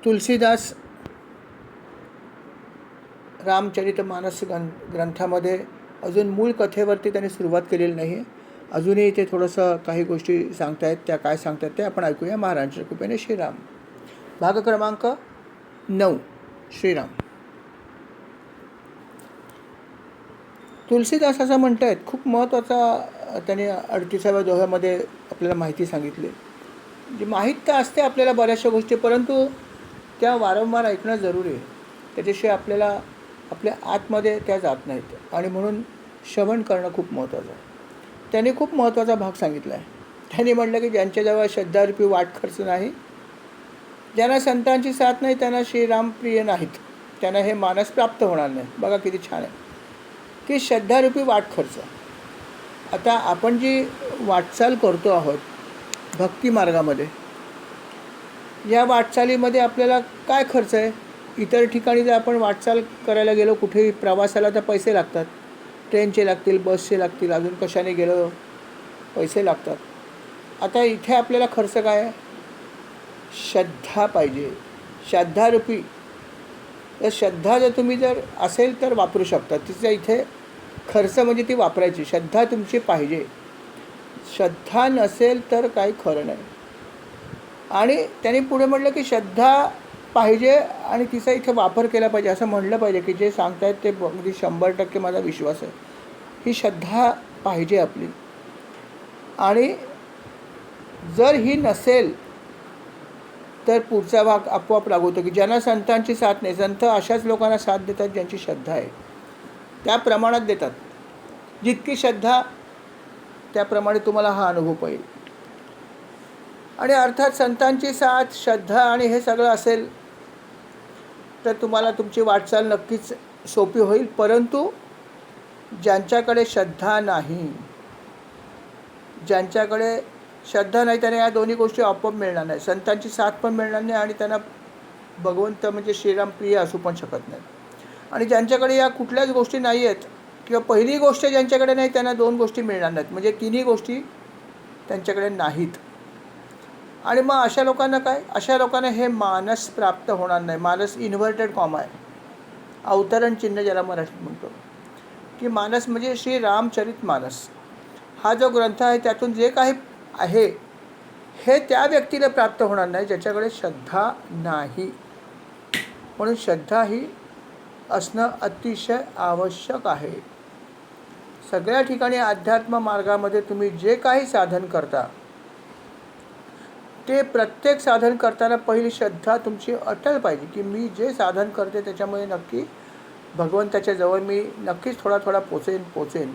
तुलसीदास रामचरितमानस ग्रंथामध्ये अजून मूळ कथेवरती त्यांनी सुरुवात केलेली नाही आहे. अजूनही ते थोडंसं काही गोष्टी सांगतायत. त्या काय सांगतात ते आपण ऐकूया. महाराजांच्या कृपेने श्रीराम. भाग क्रमांक 9. श्रीराम. तुलसीदास असं म्हणत आहेत, खूप महत्त्वाचा त्याने 38व्या दोह्यामध्ये आपल्याला माहिती सांगितली. जी माहीत तर असते आपल्याला बऱ्याचशा गोष्टी, परंतु त्या वारंवार ऐकणं जरुरी आहे. त्याच्याशिवाय आपल्याला आपल्या आतमध्ये त्या जात नाहीत आणि म्हणून श्रवण करणं खूप महत्त्वाचं आहे. त्याने खूप महत्त्वाचा भाग सांगितला आहे. त्यांनी म्हटलं की ज्यांच्याजवळ श्रद्धारूपी वाट खर्च नाही, ज्यांना संतांची साथ नाही, त्यांना श्रीराम प्रिय नाहीत, त्यांना हे मानस प्राप्त होणार नाही. बघा किती छान आहे की श्रद्धारूपी वाट खर्च. आता आपण जी वाटचाल करतो आहोत भक्ती मार्गामध्ये, या वाटचालीमध्ये आपल्याला काय खर्च आहे? इतर ठिकाणी जर आपण वाटचाल करायला गेलो, कुठेही प्रवासाला, तर पैसे लागतात. ट्रेनचे लागतील, बसचे लागतील, अजून कशाने गेलो पैसे लागतात. आता इथे आपल्याला खर्च काय आहे? श्रद्धा पाहिजे, श्रद्धारूपी. तर श्रद्धा जर तुम्ही जर असेल तर वापरू शकता. तिचा इथे खर्च म्हणजे ती वापरायची. श्रद्धा तुमची पाहिजे. श्रद्धा नसेल तर काही खरं नाही. आणि त्यांनी पुढे म्हटलं की श्रद्धा पाहिजे आणि तिचा इथे वापर केला पाहिजे. असं म्हणलं पाहिजे की जे सांगतायत ते अगदी 100% माझा विश्वास आहे. ही श्रद्धा पाहिजे आपली. आणि जर ही नसेल तर पुढचा भाग आपोआप लागवतो की ज्यांना संतांची साथ नाही. संत अशाच लोकांना साथ देतात ज्यांची श्रद्धा आहे, त्या प्रमाणात देतात. जितकी श्रद्धा त्याप्रमाणे तुम्हाला हा अनुभव येईल. आणि अर्थात संतांची साथ, श्रद्धा आणि हे सगळं असेल तर तुम्हाला तुमची वाटचाल नक्कीच सोपी होईल. परंतु ज्यांच्याकडे श्रद्धा नाही, ज्यांच्याकडे श्रद्धा नाही, त्यांना या दोन्ही गोष्टी आपोआप मिळणार नाही. संतांची साथ पण मिळणार नाही आणि त्यांना भगवंत म्हणजे श्रीराम प्रिय असू पण शकत नाही. आणि ज्यांच्याकडे या कुठल्याच गोष्टी नाही आहेत, किंवा पहिली गोष्ट ज्यांच्याकडे नाही, त्यांना दोन गोष्टी मिळणार नाहीत. म्हणजे तिन्ही गोष्टी त्यांच्याकडे नाहीत. आणि मग अशा लोकांना काय? अशा लोकांना हे मानस प्राप्त होणार नाही. मानस इन्व्हर्टेड कॉमा आहे, अवतरण चिन्ह ज्याला मराठीत म्हणतो. की मानस म्हणजे श्री रामचरित मानस हा जो ग्रंथ आहे, त्यातून जे काही आहे हे त्या व्यक्तीला प्राप्त होणार नाही ज्याच्याकडे श्रद्धा नाही. म्हणून श्रद्धा ही असणं अतिशय आवश्यक आहे. सगळ्या ठिकाणी अध्यात्म मार्गामध्ये तुम्ही जे काही साधन करता, ते प्रत्येक साधन करताना पहिली श्रद्धा तुमची अटल पाहिजे की मी जे साधन करते त्याच्यामुळे नक्की भगवंताच्या जवळ मी नक्कीच थोडा थोडा पोचेन.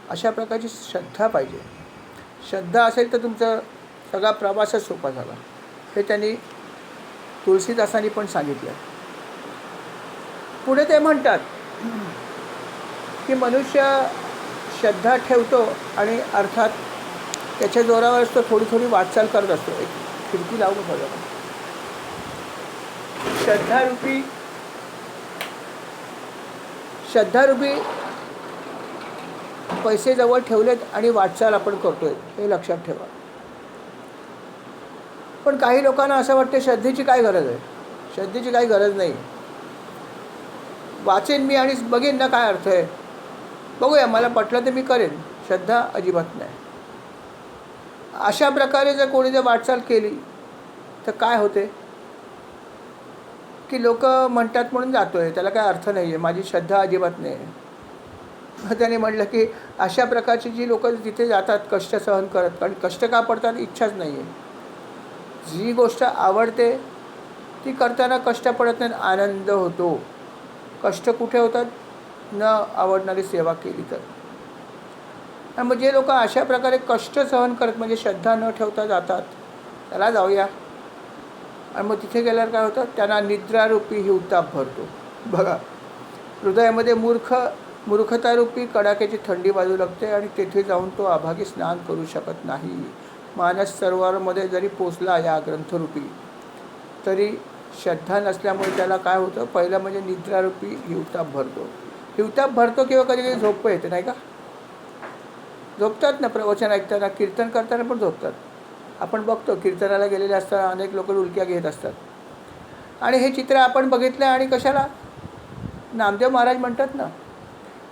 अशा प्रकारची श्रद्धा पाहिजे. श्रद्धा असेल तर तुमचा सगळा प्रवासच सोपा झाला. हे त्यांनी तुलसीदासांनी पण सांगितलं. पुढे ते म्हणतात की मनुष्य श्रद्धा ठेवतो आणि अर्थात त्याच्या जोरावरच तो थोडी थोडी वाटचाल करत असतो. एक खिडकी लावून बघा. श्रद्धारूपी पैसे जवळ ठेवलेत आणि वाटचाल आपण करतोय, हे लक्षात ठेवा. पण काही लोकांना असं वाटतं श्रद्धेची काय गरज आहे? श्रद्धेची काही गरज नाही. वाचेन मी आणि बघेन ना काय अर्थ आहे, बघूया मला पटलं तर मी करेन. श्रद्धा अजिबात नाही. अशा प्रकारे जर कोणी जर वाटचाल केली तर काय होते की लोक म्हणतात म्हणून जातोय, त्याला काय अर्थ नाही आहे, माझी श्रद्धा अजिबात नाही आहे. त्याने म्हटलं की अशा प्रकारची जी लोक तिथे जातात कष्ट सहन करत, कारण कष्ट का पडतात? इच्छाच नाही आहे. जी गोष्ट आवडते ती करताना कष्ट पडत नाही, आनंद होतो. कष्ट कुठे होतात? न आवडणारी सेवा केली तर. आणि मग जे लोक अशा प्रकारे कष्ट सहन करत म्हणजे श्रद्धा न ठेवता जातात, त्याला जाऊया. आणि मग तिथे गेल्यावर काय होतं? त्यांना निद्रारूपी ही उत्ताप भरतो. बघा, हृदयामध्ये मूर्खतारूपी कडाक्याची थंडी बाजू लागते आणि तेथे जाऊन तो अभागी स्नान करू शकत नाही. मानस सरोवरामध्ये जरी पोचला या ग्रंथरूपी, तरी श्रद्धा नसल्यामुळे त्याला काय होतं? पहिलं म्हणजे निद्रारूपी हिवताप भरतो. हिवताप भरतो किंवा कधी कधी झोप येते, नाही का? झोपतात ना, प्रवचन ऐकताना, कीर्तन करताना पण झोपतात. आपण बघतो कीर्तनाला गेलेले असताना अनेक लोक उलक्या घेत असतात. आणि हे चित्र आपण बघितलं आणि कशाला नामदेव महाराज म्हणतात ना,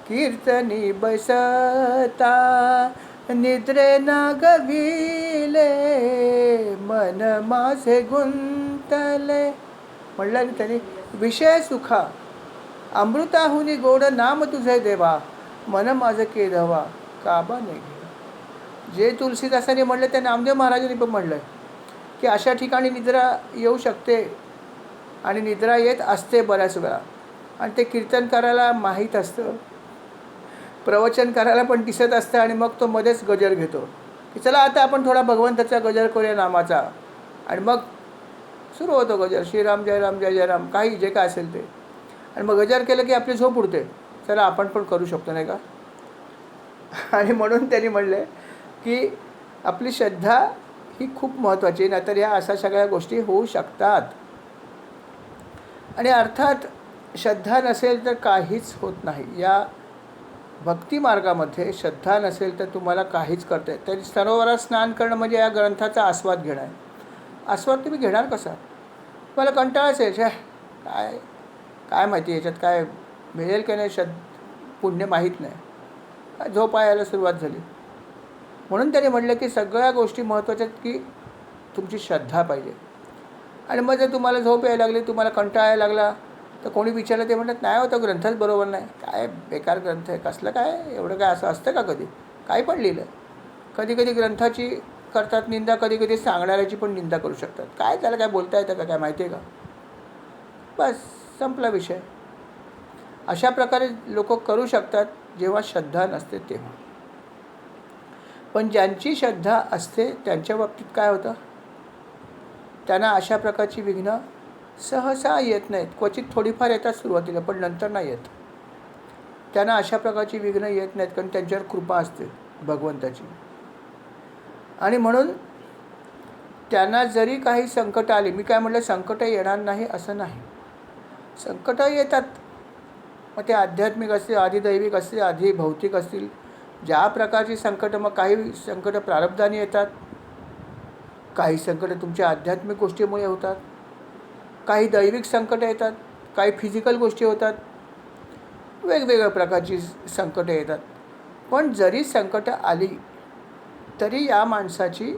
कीर्तनी बसता निद्रे न गविले मन माझे गुंतले, म्हणलं की त्यांनी विषय सुखा अमृताहुनी गोड नाम तुझे देवा मन माझं केधवा काबा नाही घे. जे तुलसीदासांनी म्हणलं ते नामदेव महाराजांनी पण म्हणलं की अशा ठिकाणी निद्रा येऊ शकते आणि निद्रा येत असते बऱ्याच वेळा. आणि ते कीर्तन करायला माहीत असतं, प्रवचन करायला पण दिसत असतं आणि मग तो मध्येच गजर घेतो की चला आता आपण थोडा भगवंताचा गजर करूया नामाचा. आणि मग सुरू होतो गजर, श्रीराम जय राम जय जय राम, काही जे काय असेल ते. आणि मग गजर केलं की आपली झोप उडते, चला आपण पण करू शकतो नाही का. आणि म्हणून त्यांनी म्हणले की आपली श्रद्धा ही खूप महत्त्वाची, नाहीतर ह्या अशा सगळ्या गोष्टी होऊ शकतात. आणि अर्थात श्रद्धा नसेल तर काहीच होत नाही. या भक्ती मार्गामध्ये श्रद्धा नसेल तर तुम्हाला काहीच करता येत. तरी सरोवरात स्नान करणं म्हणजे या ग्रंथाचा आस्वाद घेणं आहे. आस्वाद तुम्ही घेणार कसा? तुम्हाला कंटाळाच आहे, काय काय माहिती याच्यात काय मिळेल की नाही, पुण्य माहीत नाही, झोपा यायला सुरुवात झाली. म्हणून त्याने म्हटलं की सगळ्या गोष्टी महत्त्वाच्या आहेत की तुमची श्रद्धा पाहिजे. आणि मग जर तुम्हाला झोप यायला लागली, तुम्हाला कंटाळा यायला लागला, तर कोणी विचारलं ते म्हणतात नाही होतं, ग्रंथच बरोबर नाही, काय बेकार ग्रंथ आहे, कसलं काय एवढं काय असं असतं का कधी, काही पण लिहिलं. कधी कधी ग्रंथाची करतात निंदा, कधी कधी सांगणाऱ्याची पण निंदा करू शकतात. काय त्याला काय बोलता येतं का, काय माहिती आहे का, बस संपला विषय. अशा प्रकारे लोक करू शकतात जेव्हा श्रद्धा नसते तेव्हा. पण ज्यांची श्रद्धा असते त्यांच्या बाबतीत काय होतं, त्यांना अशा प्रकारची विघ्न सहसा येत नाहीत. क्वचित थोडीफार येतात सुरुवातीला, पण नंतर नाही येत. त्यांना अशा प्रकारची विघ्न येत नाहीत, कारण त्यांच्यावर कृपा असते भगवंताची. आणि म्हणून त्यांना जरी काही संकट आली, मी काय म्हटलं संकट येणार नाही असं नाही, संकट येतात. मग ते आध्यात्मिक असतील, आधिदैविक असतील, आधी भौतिक असतील, ज्या प्रकारची संकट. मग काही संकट प्रारब्धाने येतात, काही संकट तुमच्या आध्यात्मिक गोष्टीमुळे होतात, काही दैविक संकट येतात, काही फिजिकल गोष्टी होतात, वेगवेगळ्या प्रकारची संकटं येतात. पण जरी संकटं आली तरी या माणसाची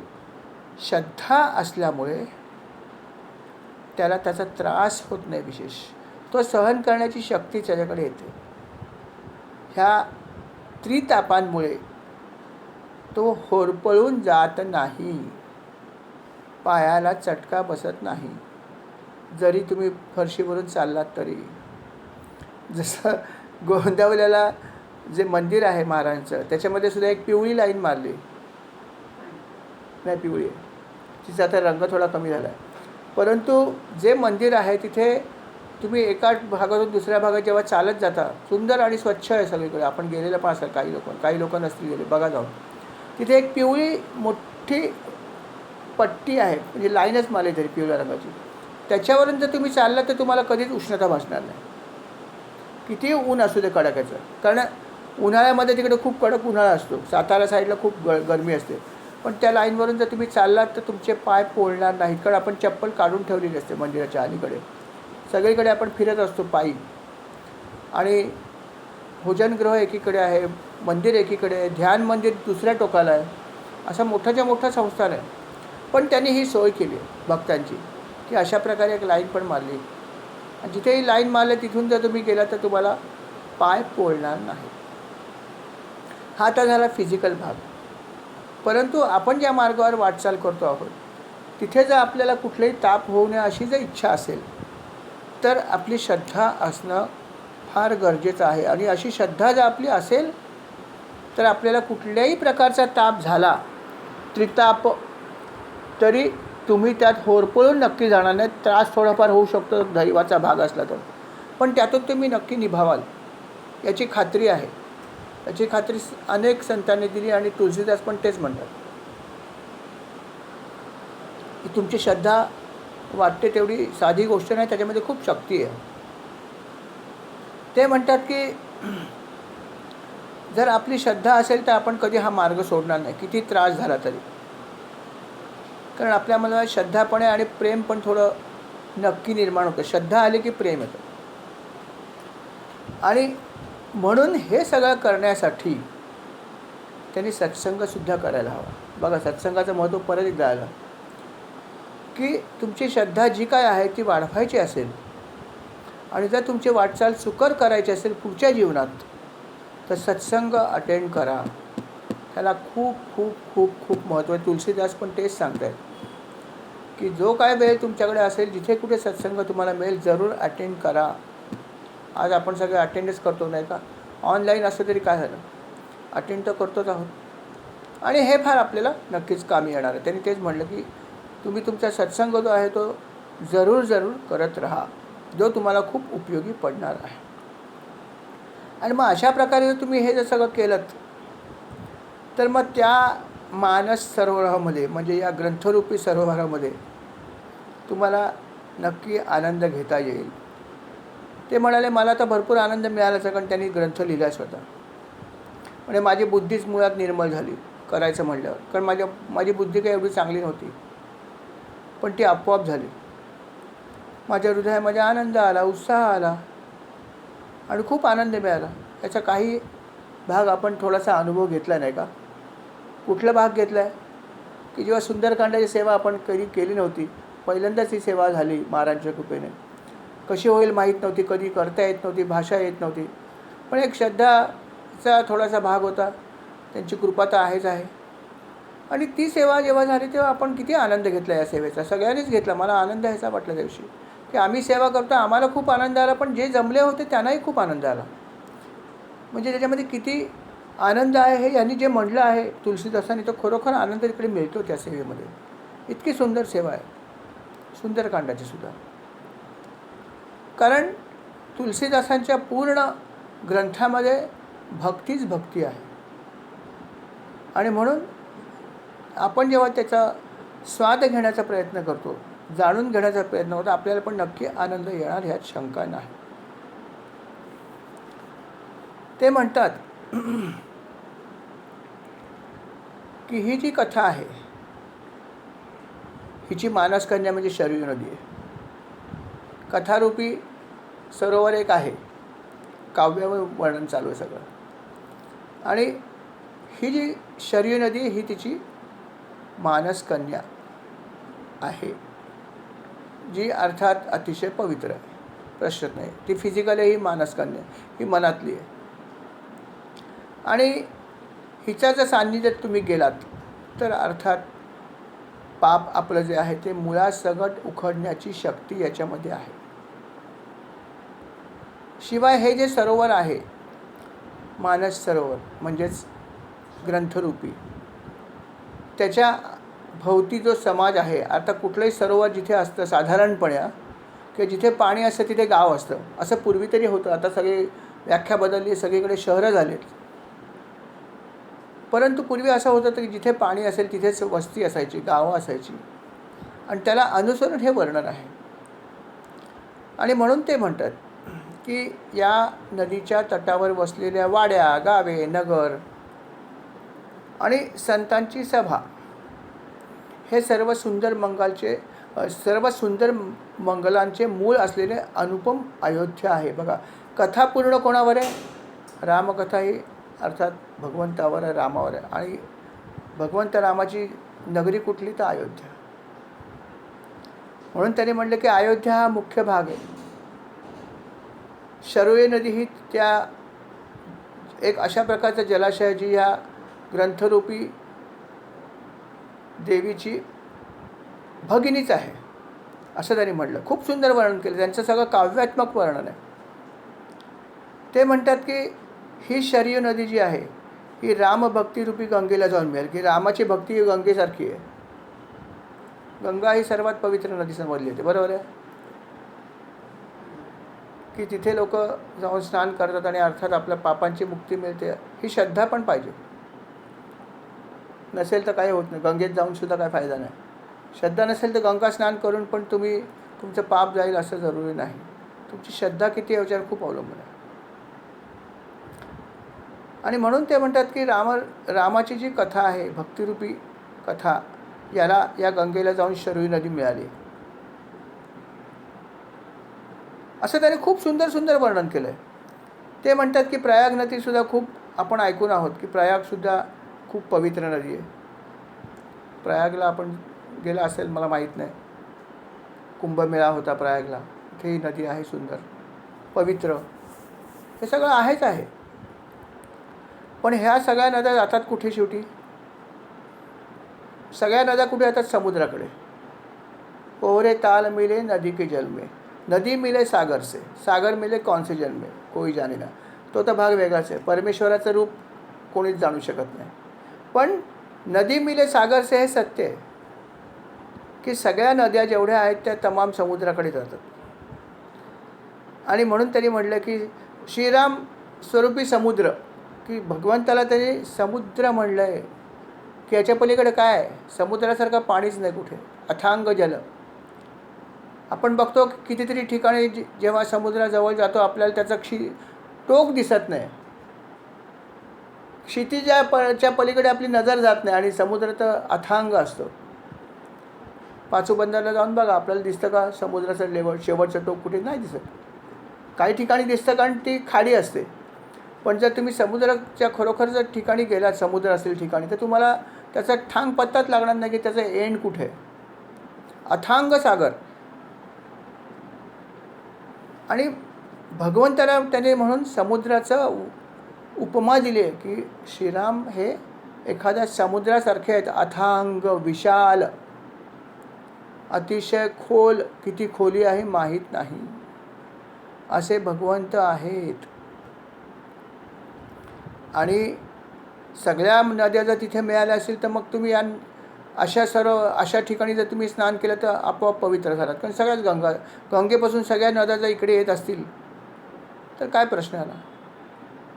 श्रद्धा असल्यामुळे त्याला त्याचा त्रास होत नाही. विशेष तो सहन करण्याची शक्ती त्याच्याकडे येते. ह्या त्रितापांमुळे तो होरपळून जात नाही, पायाला चटका बसत नाही, जरी तुम्ही फरशीवरून चाललात तरी. जसं गोंदावल्याला जे मंदिर आहे महाराजांचं, त्याच्यामध्ये सुद्धा एक पिवळी लाईन मारली नाही, पिवळी आहे, तिचा आता रंग थोडा कमी झाला आहे. परंतु जे मंदिर आहे तिथे तुम्ही एका भागातून दुसऱ्या भागात जेव्हा चालत जाता, सुंदर आणि स्वच्छ आहे सगळीकडे. आपण गेलेलं पण असाल, काही लोक नसतील गेले, बघा जाऊन. तिथे एक पिवळी मोठी पट्टी आहे, म्हणजे लाईनच मारली तरी पिवळ्या रंगाची. त्याच्यावरून जर तुम्ही चाललात तर तुम्हाला कधीच उष्णता भासणार नाही, किती ऊन असू दे कडाक्याचं. कारण उन्हाळ्यामध्ये तिकडे खूप कडक उन्हाळा असतो, सातारा साईडला खूप गरमी असते. पण त्या लाईनवरून जर तुम्ही चाललात तर तुमचे पाय पोळणार नाहीत, कारण आपण चप्पल काढून ठेवलेली असते मंदिराच्या अलीकडे. सगळीकडे आपण फिरत असतो पायी. आणि भोजनगृह एकीकडे आहे, मंदिर एकीकडे आहे, ध्यान मंदिर दुसऱ्या टोकाला आहे. असा मोठाच्या मोठा संस्थान आहे. पण त्यांनी ही सोय केली भक्तांची की अशा प्रकारे एक लाईन पण मारली. आणि जिथेही लाईन मारली तिथून जर तुम्ही गेला तर तुम्हाला पाय पोळणार नाही. हा तर झाला फिजिकल भाग. परंतु आपण ज्या मार्गावर वाटचाल करतो आहोत तिथे जर आपल्याला कुठलाही ताप होऊ नये अशी जर इच्छा असेल तर आपली श्रद्धा असणं फार गरजेचं आहे. आणि अशी श्रद्धा जर आपली असेल तर आपल्याला कुठल्याही प्रकारचा ताप झाला, त्रिताप, तरी तुम्ही त्यात होरपळून नक्की जाणार नाही. त्रास थोडाफार होऊ शकतो दैवाचा भाग असला तर, पण त्यातून तुम्ही नक्की निभावाल याची खात्री आहे. याची खात्री अनेक संतांनी दिली आणि तुलसीदास पण तेच म्हणतात की तुमची श्रद्धा वाटते तेवढी साधी गोष्ट नाही, त्याच्यामध्ये खूप शक्ती आहे. ते म्हणतात की जर आपली श्रद्धा असेल तर आपण कधी हा मार्ग सोडणार नाही, किती त्रास झाला तरी. कारण आपल्या मनात श्रद्धा पण आहे आणि प्रेम पण थोडं नक्की निर्माण होतं. श्रद्धा आली की प्रेम येतं. आणि म्हणून हे सगळं करण्यासाठी त्यांनी सत्संगसुद्धा करायला हवा. बघा, सत्संगाचं महत्त्व परत एकदा आलं की तुमची श्रद्धा जी काय आहे ती वाढवायची असेल आणि जर तुमची वाटचाल सुकर करायची असेल पुढच्या जीवनात, तर सत्संग अटेंड करा. त्याला खूप खूप खूप खूप महत्त्व आहे. तुलसीदास पण तेच सांगत आहेत की जो काय वेळ तुमच्याकडे असेल, जिथे कुठे सत्संग तुम्हाला मिळेल, जरूर अटेंड करा. आज आपण सगळे अटेंडच करतो, नाही का? ऑनलाईन असं तरी काय झालं, अटेंड तर करतोच आहोत. आणि हे फार आपल्याला नक्कीच कामी येणार आहे. त्यांनी तेच म्हणलं की तुम्ही तुमचा सत्संग जो आहे तो जरूर जरूर करत राहा, जो तुम्हाला खूप उपयोगी पडणार आहे. आणि मग अशा प्रकारे जर तुम्ही हे जर सगळं केलं, तर मग त्या मानस सरोवरामध्ये, म्हणजे या ग्रंथरूपी सरोवरामध्ये तुम्हाला नक्की आनंद घेता येईल. ते म्हणाले, मला तर भरपूर आनंद मिळालाच, कारण त्यांनी ग्रंथ लिहिला स्वतः. म्हणजे माझी बुद्धीच मुळात निर्मळ झाली करायचं म्हटल्यावर, कारण माझी बुद्धी काही एवढी चांगली नव्हती, पण ती आपोआप झाली. माझ्या हृदयामध्ये आनंद आला, उत्साह आला आणि खूप आनंद मिळाला. याचा काही भाग आपण थोडासा अनुभव घेतला, नाही का? कुठला भाग घेतला आहे की जेव्हा सुंदरकांडाची सेवा आपण कधी केली नव्हती, पहिल्यांदाच ही सेवा झाली महाराजांच्या कृपेने. कशी होईल माहीत नव्हती, कधी करता येत नव्हती, भाषा येत नव्हती, पण एक श्रद्धाचा थोडासा भाग होता. त्यांची कृपा तर आहेच आहे. आणि ती सेवा जेव्हा झाली तेव्हा आपण किती आनंद घेतला या सेवेचा. सगळ्यांनीच घेतला. मला आनंद ह्याचा वाटला त्या दिवशी की आम्ही सेवा करतो, आम्हाला खूप आनंद आला, पण जे जमले होते त्यांनाही खूप आनंद आला. म्हणजे त्याच्यामध्ये किती आनंद आहे हे यांनी जे म्हटलं आहे तुलसीदासांनी, तो खरोखर आनंद तिकडे मिळतो त्या सेवेमध्ये. इतकी सुंदर सेवा आहे सुंदरकांडाची सुद्धा. कारण तुलसीदासांच्या पूर्ण ग्रंथामध्ये भक्तीच भक्ती आहे. आणि म्हणून आपण जेव्हा त्याचा स्वाद घेण्याचा प्रयत्न करतो, जाणून घेण्याचा प्रयत्न करतो, आपल्याला पण नक्की आनंद येणार, ह्यात शंका नाही. ते म्हणतात की ही जी कथा आहे, हिची मानसकन्या म्हणजे शरयू नदी आहे. कथारूपी सरोवर एक आहे, काव्यावर वर्णन चालू आहे सगळं. आणि ही जी शरयू नदी ही तिची मानसकन्या आहे, जी अर्थात अतिशय पवित्र आहे, प्रश्न नाही. ती फिजिकल आहे ही मानसकन्या, ही मनातली आहे. आणि हिच्या जर सान्निध्यात तुम्ही गेलात, तर अर्थात पाप आपलं जे आहे ते मुळासकट उखडण्याची शक्ती याच्यामध्ये आहे. शिवाय हे जे सरोवर आहे, मानस सरोवर म्हणजेच ग्रंथरूपी, त्याच्या भोवती जो समाज आहे, आता कुठलंही सरोवर जिथे असतं साधारणपणे की जिथे पाणी असतं तिथे गाव असतं, असं पूर्वी तरी होतं. आता सगळे व्याख्या बदलली, सगळीकडे शहरं झालीत. परंतु पूर्वी असं होतं की जिथे पाणी असेल तिथेच वस्ती असायची, गावं असायची. आणि त्याला अनुसरून हे वर्णन आहे. आणि म्हणून ते म्हणतात की या नदीच्या तटावर वसलेल्या वाड्या, गावे, नगर आणि संतांची सभा हे सर्व सुंदर मंगलांचे मूळ असलेले अनुपम अयोध्या आहे. बघा, कथा पूर्ण कोणावर आहे? रामकथा ही अर्थात भगवंतावर आहे, रामावर आहे. आणि भगवंत रामाची नगरी कुठली? तर अयोध्या. म्हणून त्याने म्हटलं की अयोध्या हा मुख्य भाग आहे. शरयू नदी ही त्या एक अशा प्रकारचा जलाशय जी ह्या ग्रंथरूपी देवीची भगिनीच आहे, असं त्यांनी म्हटलं. खूप सुंदर वर्णन केलं, त्यांचं सगळं काव्यात्मक वर्णन आहे. ते म्हणतात की ही शरयू नदी जी आहे ही रामभक्तीरूपी गंगेला जाऊन मिळेल, की रामाची भक्ती ही गंगेसारखी आहे. गंगा ही सर्वात पवित्र नदी समजली होती, बरोबर आहे? की तिथे लोक जाऊन स्नान करतात आणि अर्थात आपल्या पापांची मुक्ती मिळते. ही श्रद्धा पण पाहिजे. नसेल तर काही होत नाही. गंगेत जाऊन सुद्धा काय फायदा नाही. श्रद्धा नसेल तर गंगा स्नान करून पण तुमचं पाप जाईल असं जरुरी नाही. तुमची श्रद्धा किती याच्यावर खूप अवलंबून आहे. आणि म्हणून ते म्हणतात की रामाची जी कथा आहे, भक्तिरूपी कथा, या गंगेला जाऊन शरयू नदी मिळाली. असं त्याने खूप सुंदर सुंदर वर्णन केलं आहे. ते म्हणतात की प्रयाग नदीसुद्धा खूप आपण ऐकून आहोत की प्रयागसुद्धा खूप पवित्र नदी आहे. प्रयागला आपण गेला असेल मला माहीत नाही. कुंभमेळा होता प्रयागला. इथे ही नदी आहे सुंदर, पवित्र. हे सगळं आहेच आहे. पण ह्या सगळ्या नद्या जातात कुठे शेवटी? सगळ्या नद्या कुठे जातात? समुद्राकडे. पोहरे ताल मिले नदी के जल में, नदी मिले सागर से, सागर मिले कौन से जल में, कोई जाणे ना. तो तर भाग वेगळाच आहे. परमेश्वराचं रूप कोणीच जाणू शकत नाही. पण नदी मिले सागर से हे सत्य आहे की सगळ्या नद्या जेवढ्या आहेत त्या तमाम समुद्राकडे जातात. आणि म्हणून त्यांनी म्हटलं की श्रीराम स्वरूपी समुद्र, की भगवंताला त्यांनी समुद्र म्हणलं आहे की याच्या पलीकडे काय आहे? समुद्रासारखं पाणीच नाही कुठे. अथांग जल. आपण बघतो कितीतरी ठिकाणी जेव्हा समुद्राजवळ जातो आपल्याला त्याचं टोक दिसत नाही. क्षितिजाच्या पलीकडे आपली नजर जात नाही आणि समुद्र तर अथांग असतो. पाचूबंदरला जाऊन बघा, आपल्याला दिसतं का समुद्राचं लेवल शेवटचं टोक? कुठे नाही दिसत. काही ठिकाणी दिसतं कारण ती खाडी असते. पण जर तुम्ही समुद्राच्या खरोखर जर ठिकाणी गेलात, समुद्र असेल ठिकाणी, तर तुम्हाला त्याचा ठांग पत्ताच लागणार नाही की त्याचं एंड कुठे आहे. अथांग सागर. आणि भगवंताला त्याने म्हणून समुद्राचं उपमा दिली आहे की श्रीराम हे एखाद्या समुद्रासारखे आहेत. अथांग, विशाल, अतिशय खोल. किती खोली आहे माहीत नाही असे भगवंत आहेत. आणि सगळ्या नद्या जर तिथे मिळाल्या असतील तर मग तुम्ही अशा ठिकाणी जर तुम्ही स्नान केलं तर आपोआप पवित्र झालात. कारण सगळ्याच गंगेपासून सगळ्या नद्या जर इकडे येत असतील तर काय प्रश्न आला.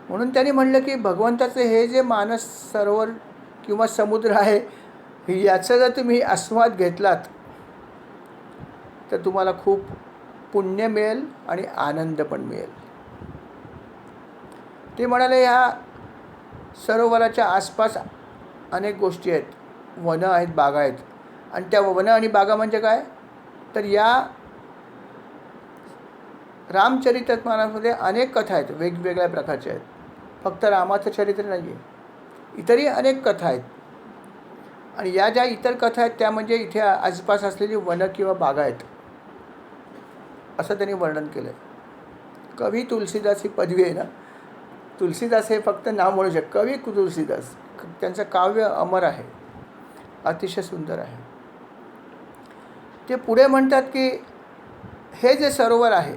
म्हणून त्यांनी म्हणलं की भगवंताचं हे जे मानस सरोवर किंवा समुद्र आहे याचा जर तुम्ही आस्वाद घेतलात तर तुम्हाला खूप पुण्य मिळेल आणि आनंद पण मिळेल. ते म्हणाले ह्या सरोवराच्या आसपास अनेक गोष्टी आहेत. वनं आहेत, बागा आहेत. आणि त्या वनं आणि बागा म्हणजे काय? तर या रामचरितमानसमध्ये अनेक कथा आहेत, वेगवेगळ्या प्रकारच्या आहेत. फक्त रामाचं चरित्र नाही आहे, इतरही अनेक कथा आहेत. आणि या ज्या इतर कथा आहेत त्या म्हणजे इथे आसपास असलेली वनं किंवा बागा आहेत असं त्यांनी वर्णन केलं आहे. कवी तुलसीदास ही पदवी आहे ना. तुलसीदास हे फक्त नाव म्हणू शकत. कवी तुलसीदास, त्यांचं काव्य अमर आहे, अतिशय सुंदर आहे. ते पुढे म्हणतात की हे जे सरोवर आहे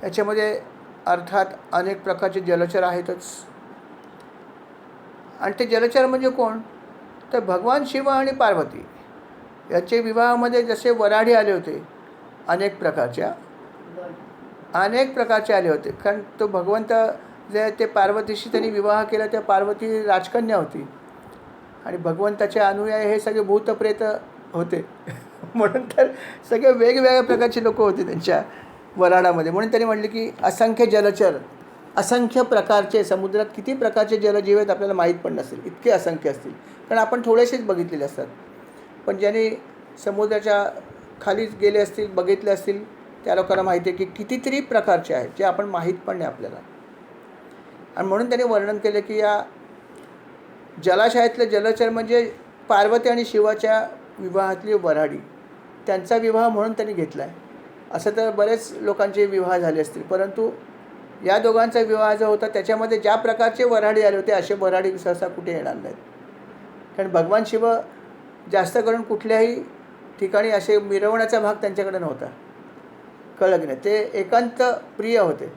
याच्यामध्ये अर्थात अनेक प्रकारचे जलचर आहेतच. आणि ते जलचर म्हणजे कोण? तर भगवान शिव आणि पार्वती याचे विवाहामध्ये जसे वऱ्हाडी आले होते अनेक प्रकारचे आले होते. कारण तो भगवंत जे ते पार्वतीशी त्यांनी विवाह केला त्या पार्वती राजकन्या होती आणि भगवंताचे अनुयायी हे सगळे भूतप्रेत होते. म्हणून तर सगळे वेगवेगळ्या प्रकारचे लोक होते त्यांच्या वऱ्हाडामध्ये. म्हणून त्यांनी म्हटले की असंख्य जलचर, असंख्य प्रकारचे, समुद्रात किती प्रकारचे जलजीव आहेत आपल्याला माहीत पण नसेल, इतके असंख्य असतील. कारण आपण थोडेसेच बघितलेले असतात. पण ज्यांनी समुद्राच्या खाली गेले असतील, बघितले असतील, त्या लोकांना माहिती आहे की कितीतरी प्रकारचे आहेत जे आपण माहीत पण नाही आपल्याला. आणि म्हणून त्यांनी वर्णन केलं की या जलाशयातले जलचर म्हणजे पार्वती आणि शिवाच्या विवाहातली वऱ्हाडी, त्यांचा विवाह म्हणून त्यांनी घेतला आहे. असं तर बरेच लोकांचे विवाह झाले असतील, परंतु या दोघांचा विवाह जो होता त्याच्यामध्ये ज्या प्रकारचे वऱ्हाडी आले होते असे वऱ्हाडी सहसा कुठे येणार नाहीत. कारण भगवान शिव जास्त करून कुठल्याही ठिकाणी असे मिरवण्याचा भाग त्यांच्याकडे नव्हता. कळलं की नाही? ते एकांत प्रिय होते.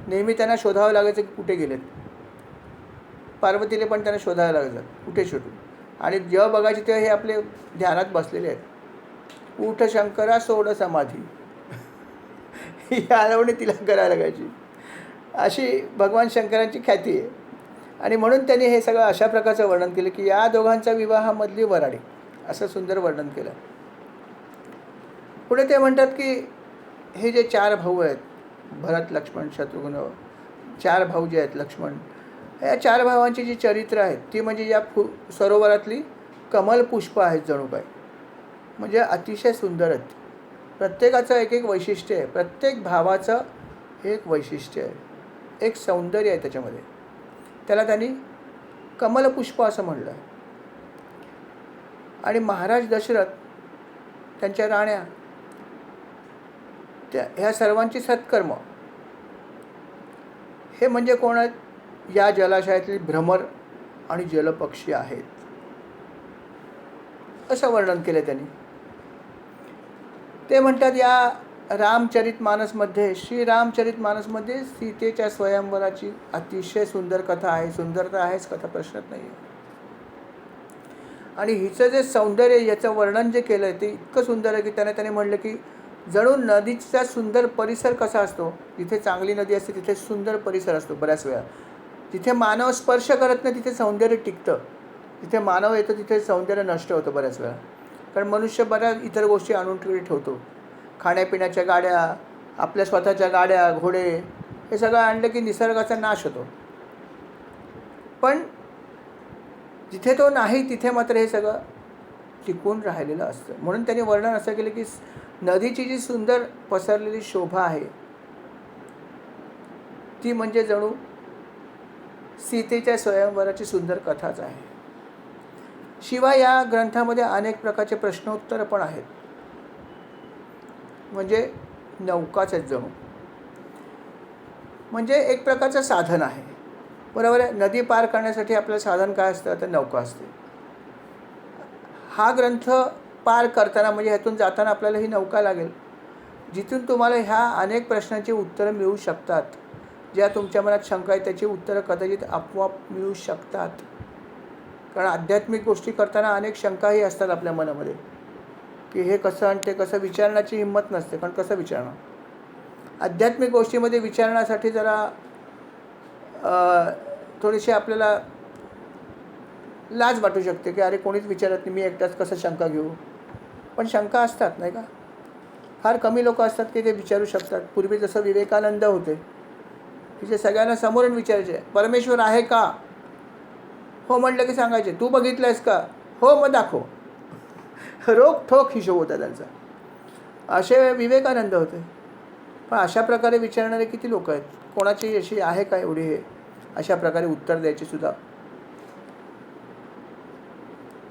नेहमी त्यांना शोधावं लागायचं की कुठे गेलेत. पार्वतीला पण त्यांना शोधावं लागायचं कुठे शोधू. आणि जेव्हा बघायचे तेव्हा हे आपले ध्यानात बसलेले आहेत. उठ शंकरा सोड समाधी ही आळवणी तिला करायला लागायची. अशी भगवान शंकरांची ख्याती आहे. आणि म्हणून त्यांनी हे सगळं अशा प्रकारचं वर्णन केलं की या दोघांच्या विवाहामधली वऱ्हाडी, असं सुंदर वर्णन केलं. पुढे ते म्हणतात की हे जे 4 भाऊ आहेत, भरत, लक्ष्मण, शत्रुघ्न, 4 भाऊ जे आहेत लक्ष्मण, या 4 भावांची जी चरित्र आहेत ती म्हणजे या सरोवरातली कमल पुष्प आहेत जणू काय. म्हणजे अतिशय सुंदर आहेत. प्रत्येकाचं एक एक वैशिष्ट्य आहे, प्रत्येक भावाचं एक वैशिष्ट्य आहे, एक सौंदर्य आहे त्याच्यामध्ये. त्याला त्यांनी कमलपुष्प असं म्हणलं. आणि महाराज दशरथ, त्यांच्या राण्या, ह्या सर्वांची सत्कर्म हे म्हणजे कोण आहेत? या जलाशयातील भ्रमर आणि जलपक्षी आहेत, असं वर्णन केलं त्यांनी. ते म्हणतात या रामचरितमानसमध्ये, श्रीरामचरितमानसमध्ये सीतेच्या स्वयंवराची अतिशय सुंदर कथा आहे. सुंदरता आहेच, कथा प्रश्नच नाही आहे. आणि हिचं जे सौंदर्य, याचं वर्णन जे केलं आहे ते इतकं सुंदर आहे की त्याने म्हणलं की जणू नदीचा सुंदर परिसर कसा असतो, जिथे चांगली नदी असते तिथे सुंदर परिसर असतो. बऱ्याच वेळा जिथे मानव स्पर्श करत नाही तिथे सौंदर्य टिकतं, जिथे मानव येतो तिथे सौंदर्य नष्ट होतं बऱ्याच वेळा. कारण मनुष्य बऱ्याच इतर गोष्टी आणून ठेवतो, खाण्यापिण्याच्या गाड्या, आपल्या स्वतःच्या गाड्या, घोडे, हे सगळं आणलं की निसर्गाचा नाश होतो. पण जिथे तो नाही तिथे मात्र हे सगळं टिकून राहिलेलं असतं. म्हणून त्यांनी वर्णन असं केलं की नदीची जी सुंदर पसरलेली शोभा आहे ती म्हणजे जणू सीतेच्या स्वयंवराची सुंदर कथाच आहे. शिवाय या ग्रंथामध्ये अनेक प्रकारचे प्रश्नोत्तर पण आहेत. म्हणजे नौकाच आहेत जणू, म्हणजे एक प्रकारचं साधन आहे. बरोबर आहे. नदी पार करण्यासाठी आपलं साधन काय असतं? तर नौका असते. हा ग्रंथ पार करताना म्हणजे ह्यातून जाताना आपल्याला ही नौका लागेल, जिथून तुम्हाला ह्या अनेक प्रश्नांची उत्तरं मिळू शकतात. ज्या तुमच्या मनात शंका आहे त्याची उत्तरं कदाचित आपोआप मिळू शकतात. कारण आध्यात्मिक गोष्टी करताना अनेक शंकाही असतात आपल्या मनामध्ये की हे कसं आणि ते कसं. विचारण्याची हिंमत नसते, कारण कसं विचारणार. आध्यात्मिक गोष्टीमध्ये विचारण्यासाठी जरा थोडीशी आपल्याला लाज वाटू शकते की अरे कोणीच विचारत नाही, मी एकटाच कसं शंका घेऊ. पण शंका असतात नाही का. फार कमी लोक असतात की ते विचारू शकतात. पूर्वी जसं विवेकानंद होते की जे सगळ्यांना समोरून विचारायचे, परमेश्वर आहे का? हो म्हटलं की सांगायचे, तू बघितलं आहेस का? हो मग दाखव. रोख ठोक हिशोब होता त्यांचा. असे विवेकानंद होते. पण अशा प्रकारे विचारणारे किती लोक आहेत? कोणाची अशी आहे का एवढी हे अशा प्रकारे उत्तर द्यायची सुद्धा?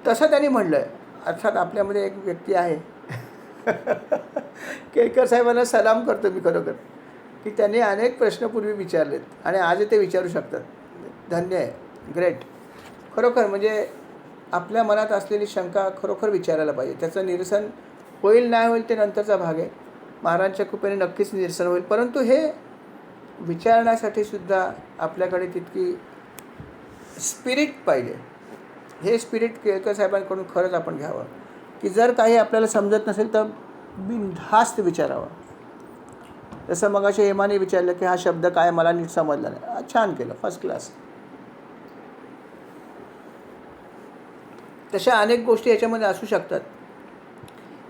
तसं त्यांनी म्हणलं आहे. अर्थात आपल्यामध्ये एक व्यक्ती आहे केळकर साहेबांना सलाम करतो मी खरोखर, की त्यांनी अनेक प्रश्न पूर्वी विचारलेत आणि आज ते विचारू शकतात. धन्य आहे, ग्रेट. खरोखर म्हणजे आपल्या मनात असलेली शंका खरोखर विचारायला पाहिजे. त्याचं निरसन होईल नाही होईल ते नंतरचा भाग आहे. महाराजांच्या कृपेने नक्कीच निरसन होईल. परंतु हे विचारण्यासाठी सुद्धा आपल्याकडे तितकी स्पिरिट पाहिजे. हे स्पिरिट केळकर साहेबांकडून खरंच आपण घ्यावं की जर काही आपल्याला समजत नसेल तर बिनधास्त विचारावं. जसं मगाशी हेमाने विचारलं की हा शब्द काय, मला नीट समजला नाही. छान केलं, फर्स्ट क्लास. तशा अनेक गोष्टी याच्यामध्ये असू शकतात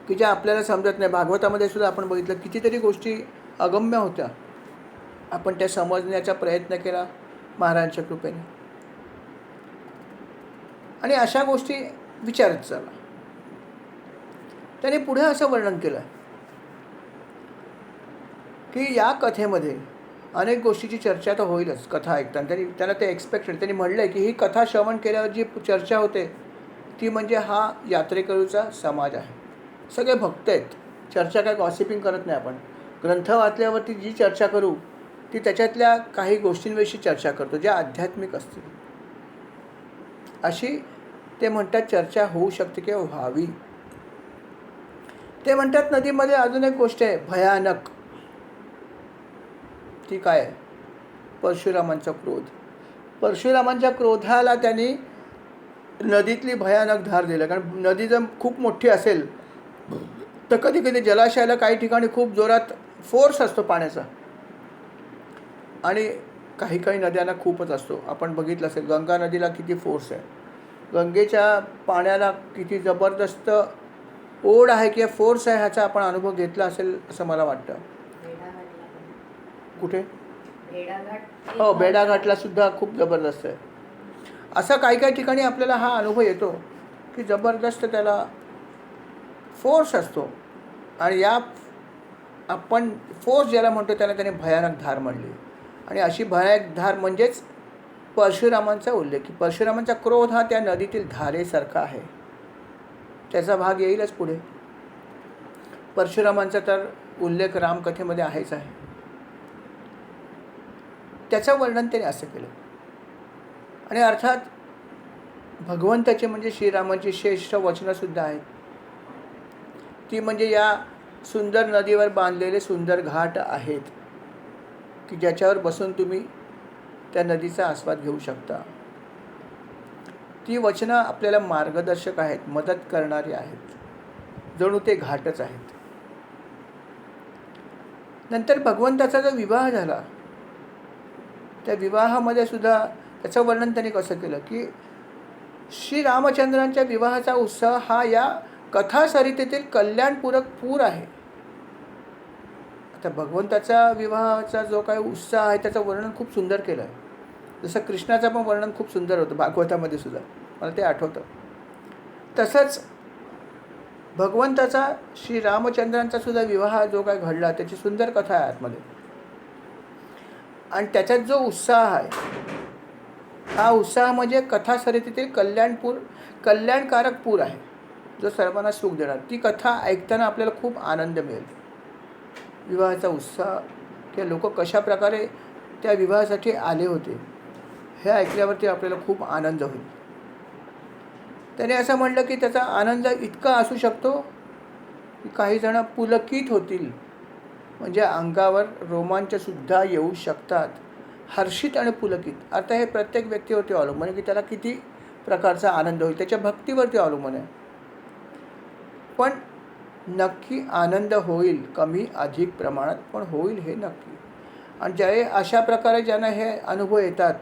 की ज्या आपल्याला समजत नाही. भागवतामध्ये सुद्धा आपण बघितलं कितीतरी गोष्टी अगम्य होत्या, आपण त्या समजण्याचा प्रयत्न केला महाराजांच्या कृपेने. आणि अशा गोष्टी विचारत चला. त्याने पुढे असं वर्णन केलं की या कथेमध्ये अनेक गोष्टीची चर्चा तर होईलच कथा ऐकताना. त्याला ते एक्सपेक्टेड. त्यांनी म्हणलं आहे की ही कथा श्रवण केल्यावर जी चर्चा होते ती म्हणजे हा यात्रेकरूचा समाज आहे. सगळे भक्त आहेत. चर्चा काय गॉसिपिंग करत नाही आपण. ग्रंथ वाचल्यावरती जी चर्चा करू ती त्याच्यातल्या काही गोष्टींविषयी चर्चा करतो ज्या आध्यात्मिक असतील. अशी ते म्हणतात चर्चा होऊ शकते किंवा व्हावी. ते म्हणतात नदीमध्ये अजून एक गोष्ट आहे भयानक. ती काय आहे? परशुरामांचा क्रोध. परशुरामांच्या क्रोधाला त्यांनी नदीतली भयानक धार दिली. कारण नदी जर खूप मोठी असेल तर कधी कधी जलाशयाला काही ठिकाणी खूप जोरात फोर्स असतो पाण्याचा आणि काही काही नद्यांना खूपच असतो. आपण बघितलं असेल गंगा नदीला किती फोर्स आहे, गंगेच्या पाण्याला किती जबरदस्त ओढ आहे किंवा फोर्स आहे ह्याचा आपण अनुभव घेतला असेल असं मला वाटतं. कुठे? हो, भेडाघाटला सुद्धा खूप जबरदस्त आहे. असं काही काही ठिकाणी आपल्याला हा अनुभव येतो की जबरदस्त त्याला फोर्स असतो आणि या आपण फोर्स ज्याला म्हणतो त्याला त्याने भयानक धार म्हणली. आणि अशी भयानक धार म्हणजेच परशुरामांचा उल्लेख, की परशुरामांचा क्रोध हा त्या नदीतील धारेसारखा आहे. त्याचा भाग येईलच पुढे. परशुरामांचा तर उल्लेख रामकथेमध्ये आहेच आहे. त्याचं वर्णन त्याने असं केलं. आणि अर्थात भगवंताचे म्हणजे श्रीरामांची श्रेष्ठ वचनंसुद्धा आहेत. ती म्हणजे या सुंदर नदीवर बांधलेले सुंदर घाट आहेत, की ज्याच्यावर बसून तुम्ही त्या नदीचा आस्वाद घेऊ शकता. ती वचनं आपल्याला मार्गदर्शक आहेत, मदत करणारी आहेत, जणू ते घाटच आहेत. नंतर भगवंताचा जो विवाह झाला, त्या विवाहामध्ये सुद्धा त्याचं वर्णन त्यांनी कसं केलं, की श्रीरामचंद्रांच्या विवाहाचा उत्सव हा या कथासरितेतील कल्याणपूरक पूर आहे. आता भगवंताचा विवाहाचा जो काही उत्साह आहे त्याचं वर्णन खूप सुंदर केलं आहे. जसं कृष्णाचं पण वर्णन खूप सुंदर होतं भागवतामध्ये सुद्धा, मला ते आठवतं. तसंच भगवंताचा श्रीरामचंद्रांचा सुद्धा विवाह जो काय घडला त्याची सुंदर कथा आहे आतमध्ये. आणि त्याच्यात जो उत्साह आहे, हा उत्साह म्हणजे कथासरितेतील कल्याणकारक पूर आहे, जो सर्वांना सुख देणार. ती कथा ऐकताना आपल्याला खूप आनंद मिळेल. विवाहाचा उत्साह, की लोक कशा प्रकारे त्या विवाहासाठी आले होते हे ऐकल्यावरती आपल्याला खूप आनंद होईल. त्याने असं म्हटलं की त्याचा आनंद इतका असू शकतो की काही जण पुलकित होतील, म्हणजे अंगावर रोमांचसुद्धा येऊ शकतात. हर्षित आणि पुलकित अर्थ हे प्रत्येक व्यक्तीवरती अवलंबून आहे की त्याला किती प्रकारचा आनंद होईल, त्याच्या भक्तीवरती अवलंबून आहे. पण नक्की आनंद होईल, कमी अधिक प्रमाणात पण होईल हे नक्की. आणि ज्यावेळी अशा प्रकारे ज्यांना हे अनुभव येतात,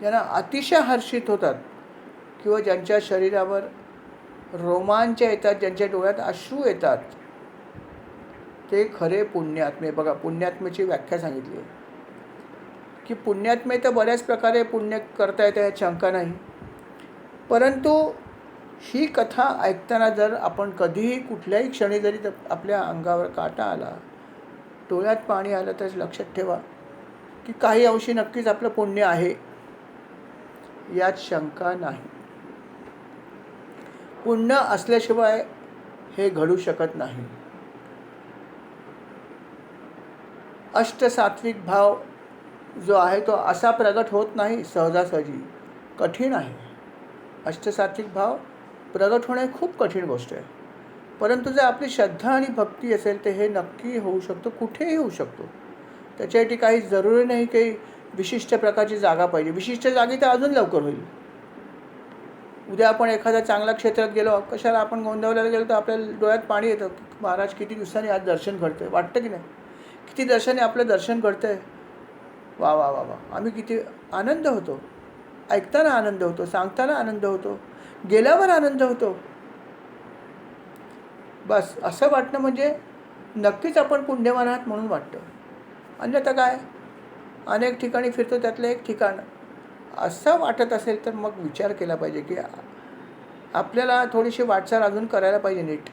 ज्यांना अतिशय हर्षित होतात किंवा ज्यांच्या शरीरावर रोमांच येतात, ज्यांच्या डोळ्यात अश्रू येतात, ते खरे पुण्यात्मे. बघा, पुण्यात्मेची व्याख्या सांगितली आहे की पुण्यात्मे तर बऱ्याच प्रकारे पुण्य करता येतं, ह्यात शंका नाही. परंतु ही कथा ऐकताना जर आपण कधीही कुठल्याही क्षणी जरी आपल्या अंगावर काटा आला, डोळ्यात पाणी आलं, तर लक्षात ठेवा की काही अंशी नक्कीच आपलं पुण्य आहे, यात शंका नाही. पुण्य असल्याशिवाय हे घडू शकत नाही. अष्टसात्विक भाव जो आहे तो असा प्रगट होत नाही सहजासहजी, कठीण आहे. अष्टसात्विक भाव प्रगट होणे खूप कठीण गोष्ट आहे. परंतु जर आपली श्रद्धा आणि भक्ती असेल तर हे नक्की होऊ शकतो, कुठेही होऊ शकतो. त्याच्यासाठी काही जरुरी नाही की विशिष्ट प्रकारची जागा पाहिजे. विशिष्ट जागी तर अजून लवकर होईल. उद्या आपण एखाद्या चांगल्या क्षेत्रात गेलो, कशाला आपण गोंधळायला गेलो तर आपल्याला डोळ्यात पाणी येतं. महाराज किती दिवसांनी आज दर्शन घडतं आहे, वाटतं की नाही? किती दिवसांनी आपलं दर्शन घडतं आहे, वा वा वा वा. आम्ही किती आनंद होतो, ऐकताना आनंद होतो, सांगताना आनंद होतो, गेल्यावर आनंद होतो. बस असं वाटणं म्हणजे नक्कीच आपण पुण्यवान आहात म्हणून वाटतं. अन्यथा काय, अनेक ठिकाणी फिरतो त्यातलं एक ठिकाण असं वाटत असेल तर मग विचार केला पाहिजे की आपल्याला थोडीशी वाटचाल अजून करायला पाहिजे नीट.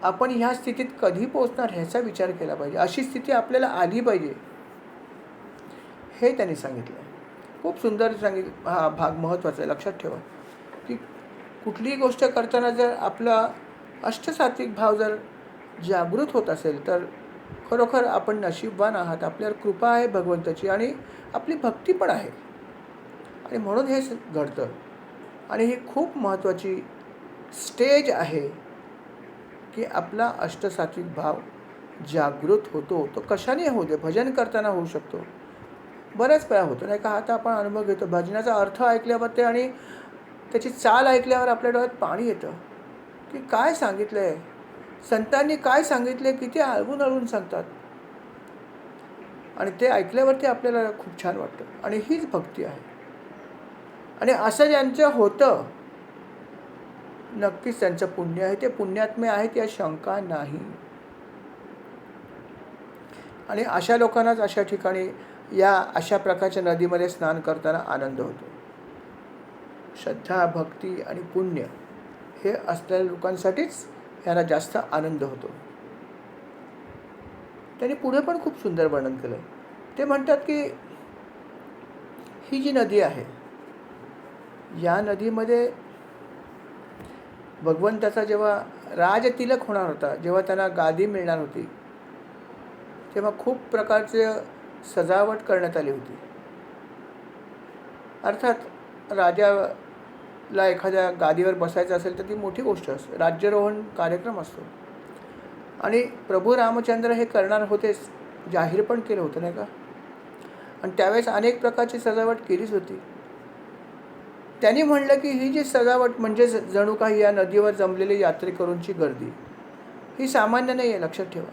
आपण ह्या स्थितीत कधी पोहोचणार ह्याचा विचार केला पाहिजे. अशी स्थिती आपल्याला आली पाहिजे, हे त्यांनी सांगितलं. खूप सुंदर सांगितलं. हा भाग महत्त्वाचा आहे, लक्षात ठेवा की कुठलीही गोष्ट करताना जर आपला अष्टसात्विक भाव जर जागृत होत असेल तर खरोखर आपण नशीबवान आहात. आपल्यावर कृपा आहे भगवंताची आणि आपली भक्ती पण आहे, आणि म्हणून हे घडतं. आणि ही खूप महत्त्वाची स्टेज आहे की आपला अष्टसात्विक भाव जागृत होतो. तो कशाने होऊ दे, भजन करताना होऊ शकतो, बऱ्याच वेळा होतो नाही का. आता आपण अनुभव घेतो भजनाचा अर्थ ऐकल्यावर ते आणि त्याची चाल ऐकल्यावर आपल्या डोळ्यात पाणी येतं की काय सांगितलं आहे, संतांनी काय सांगितले, किती आळवून आळवून सांगतात. आणि ते ऐकल्यावरती आपल्याला खूप छान वाटतं. आणि हीच भक्ती आहे. आणि असं ज्यांचं होतं नक्कीच त्यांचं पुण्य आहे, ते पुण्यात्मे आहेत, या शंका नाही. आणि अशा लोकांनाच अशा ठिकाणी या अशा प्रकारच्या नदीमध्ये स्नान करताना आनंद होतो. श्रद्धा, भक्ती आणि पुण्य हे असलेल्या लोकांसाठीच ह्याला जास्त आनंद होतो. त्यांनी पुढे पण खूप सुंदर वर्णन केलं आहे. ते म्हणतात की ही जी नदी आहे, या नदीमध्ये भगवंताचा जेव्हा राजतिलक होणार होता, जेव्हा त्यांना गादी मिळणार होती, तेव्हा खूप प्रकारचे सजावट करण्यात आली होती. अर्थात राजाला एखाद्या गादीवर बसायचं असेल तर ती मोठी गोष्ट असते, राज्यारोहण कार्यक्रम असतो. आणि प्रभू रामचंद्र हे करणार होतेच, जाहीर पण केलं होतं नाही का. आणि त्यावेळेस अनेक प्रकारची सजावट केलीच होती. त्यांनी म्हणलं की ही जी सजावट म्हणजे जणू काही या नदीवर जमलेली यात्रेकरूंची गर्दी, ही सामान्य नाही आहे, लक्षात ठेवा.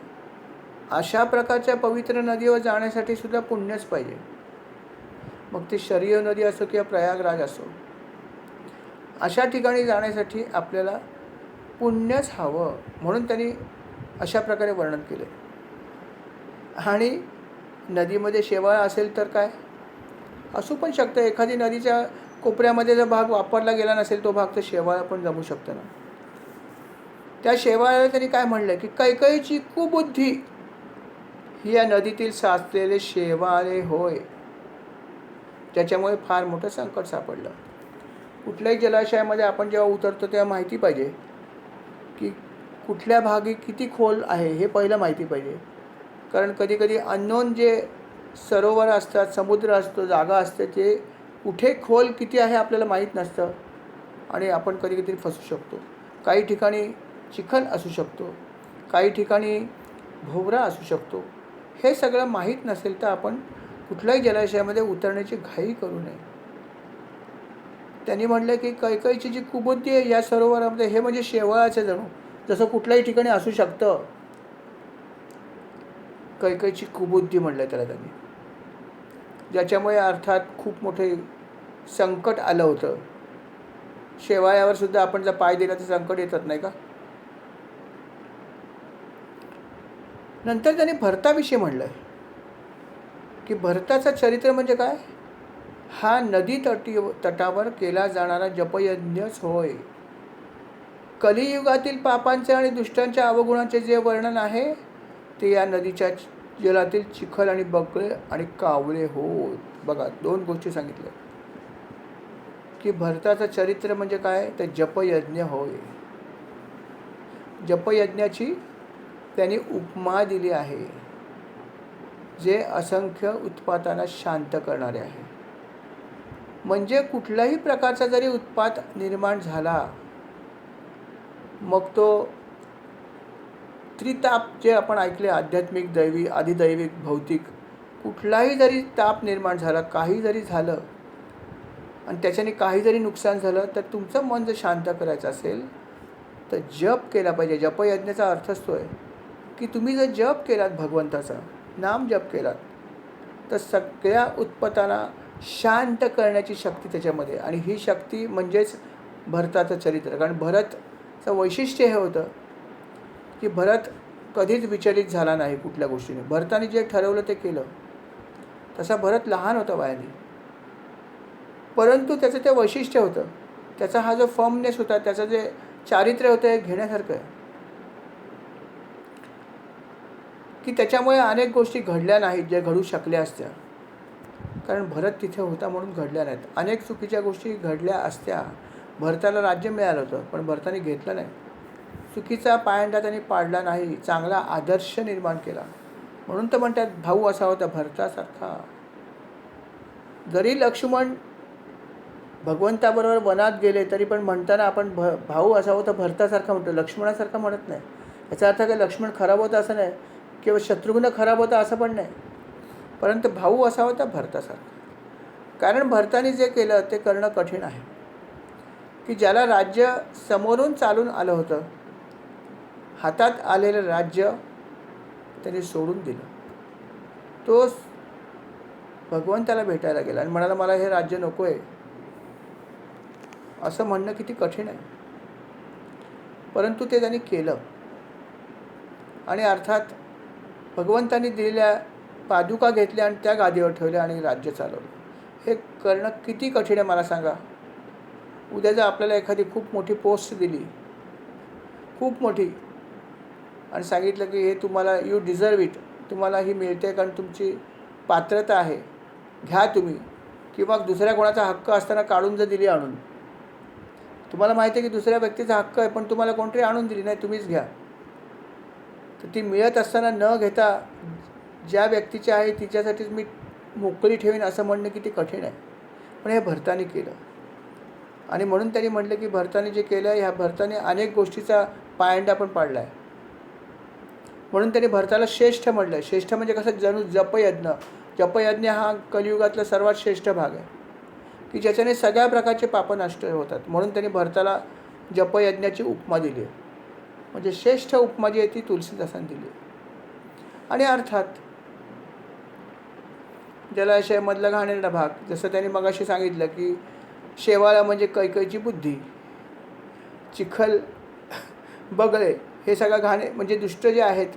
अशा प्रकारच्या पवित्र नदीवर जाण्यासाठी सुद्धा पुण्यच पाहिजे. मग ती शरयू नदी असो किंवा प्रयागराज असो, अशा ठिकाणी जाण्यासाठी आपल्याला पुण्यच हवं. म्हणून त्यांनी अशा प्रकारे वर्णन केले. आणि नदीमध्ये शेवाळ असेल तर काय असू पण शकतं. एखादी नदीच्या कोपऱ्यामध्ये जर भाग वापरला गेला नसेल, तो भाग तर शेवाळ पण जमू शकतं ना. त्या शेवाळाला त्यांनी काय म्हणलं की कैकईची कुबुद्धी ही या नदीतील साचलेले शेवाळे होय, ज्याच्यामुळे फार मोठं संकट सापडलं. कुठल्याही जलाशयामध्ये आपण जेव्हा उतरतो तेव्हा माहिती पाहिजे की कुठल्या भागी किती खोल आहे हे पहिलं माहिती पाहिजे. कारण कधीकधी अननोन जे सरोवर असतात, समुद्र असतो, जागा असते, ते कुठे खोल किती आहे आपल्याला माहीत नसतं आणि आपण कधीकधी फसू शकतो. काही ठिकाणी चिखल असू शकतो, काही ठिकाणी भोवरा असू शकतो. हे सगळं माहीत नसेल तर आपण कुठल्याही जलाशयामध्ये उतरण्याची घाई करू नये. त्यांनी म्हटलं की कैकईची जी कुबुद्धी आहे या सरोवरामध्ये, हे म्हणजे शेवाळाचं जणू, जसं कुठल्याही ठिकाणी असू शकतं. कैकईची कुबुद्धी म्हटलं त्याला त्यांनी, ज्याच्यामुळे अर्थात खूप मोठे संकट आलं होतं. शेवाळ्यावर सुद्धा आपण जर पाय दिला तर संकट येतात नाही का. नंतर त्यांनी भरताविषयी म्हणलं आहे की भरताचं चरित्र म्हणजे काय, हा नदी तटावर केला जाणारा जपयज्ञच होय. कलियुगातील पापांचे आणि दुष्टांच्या अवगुणांचे जे वर्णन आहे ते या नदीच्या जलातील चिखल आणि बगळे आणि कावळे होत. बघा, 2 गोष्टी सांगितल्या की भरताचं चरित्र म्हणजे काय, तर जपयज्ञ होय. जपयज्ञाची त्यांनी उपमा दिली आहे, जे असंख्य उत्पातांना शांत करणारे आहे. म्हणजे कुठल्याही प्रकारचा जरी उत्पात निर्माण झाला, मग तो त्रिताप जे आपण ऐकले, आध्यात्मिक, दैवी, अधिदैविक, भौतिक, कुठलाही जरी ताप निर्माण झाला, काही जरी झालं आणि त्याच्याने काही जरी नुकसान झालं, तर तुमचं मन जर शांत करायचं असेल तर जप केला पाहिजे. जपयज्ञाचा अर्थ असतो आहे की तुम्ही जर जप केलात, भगवंताचा नाम जप केलात, तर सगळ्या उत्पत्तांना शांत करण्याची शक्ती त्याच्यामध्ये. आणि ही शक्ती म्हणजेच भरताचं चरित्र. कारण भरतचं वैशिष्ट्य हे होतं की भरत कधीच विचलित झाला नाही कुठल्या गोष्टीने. भरताने जे ठरवलं ते केलं. तसा भरत लहान होता वयाने, परंतु त्याचं ते वैशिष्ट्य होतं, त्याचा हा जो फर्मनेस होता, त्याचं जे चारित्र्य होतं, हे घेण्यासारखं आहे की त्याच्यामुळे अनेक गोष्टी घडल्या नाहीत ज्या घडू शकल्या असत्या. कारण भरत तिथे होता म्हणून घडल्या नाहीत. अनेक चुकीच्या गोष्टी घडल्या असत्या. भरताला राज्य मिळालं होतं पण भरताने घेतलं नाही. चुकीचा पायंडा त्यांनी पाडला नाही, चांगला आदर्श निर्माण केला. म्हणून तर म्हणतात भाऊ असा होता भरतासारखा. जरी लक्ष्मण भगवंताबरोबर वनात गेले तरी पण म्हणताना आपण भाऊ असा होता भरतासारखा म्हणतो, लक्ष्मणासारखा म्हणत नाही. याचा अर्थ काय लक्ष्मण खराब होता असं नाही किंवा शत्रुघ्न खराब होता असं पण नाही, परंतु भाऊ असा होता भरतासारखा. कारण भरताने जे केलं ते करणं कठीण आहे. की ज्याला राज्य समोरून चालून आलं होतं, हातात आलेलं राज्य त्याने सोडून दिलं. तो भगवंताला भेटायला गेला आणि म्हणाला मला हे राज्य नको आहे. असं म्हणणं किती कठीण आहे, परंतु ते त्यांनी केलं. आणि अर्थात भगवंतांनी दिलेल्या पादुका घेतल्या आणि त्या गादीवर ठेवल्या आणि राज्य चालवलं. हे करणं किती कठीण आहे मला सांगा. उद्या जर आपल्याला एखादी खूप मोठी पोस्ट दिली, खूप मोठी, आणि सांगितलं की हे तुम्हाला यू डिझर्व इट, तुम्हाला ही मिळते कारण तुमची पात्रता आहे, घ्या तुम्ही. किंवा दुसऱ्या कोणाचा हक्क असताना काढून जर दिली आणून, तुम्हाला माहिती आहे की दुसऱ्या व्यक्तीचा हक्क आहे, पण तुम्हाला कोणतरी आणून दिली नाही, तुम्हीच घ्या. तर ती मिळत असताना न घेता ज्या व्यक्तीची आहे तिच्यासाठीच मी मोकळी ठेवीन असं म्हणणं किती कठीण आहे. पण हे भरताने केलं. आणि म्हणून त्यांनी म्हटलं की भरताने जे केलं ह्या भरताने अनेक गोष्टीचा पायंडा पण पाडला आहे. म्हणून त्यांनी भरताला श्रेष्ठ म्हटलं. श्रेष्ठ म्हणजे कसं, जणू जपयज्ञ. जपयज्ञ हा कलियुगातला सर्वात श्रेष्ठ भाग आहे की ज्याच्याने सगळ्या प्रकारचे पापं नष्ट होतात. म्हणून त्यांनी भरताला जपयज्ञाची उपमा दिली आहे. म्हणजे श्रेष्ठ उपमा जी आहे ती तुलसीदासांनी दिली. आणि अर्थात जलाशयामधला घाणेरडा भाग, जसं त्यांनी मगाशी सांगितलं की शेवाळा म्हणजे कैकईची बुद्धी, चिखल, बगळे, हे सगळं घाणे म्हणजे दुष्ट जे आहेत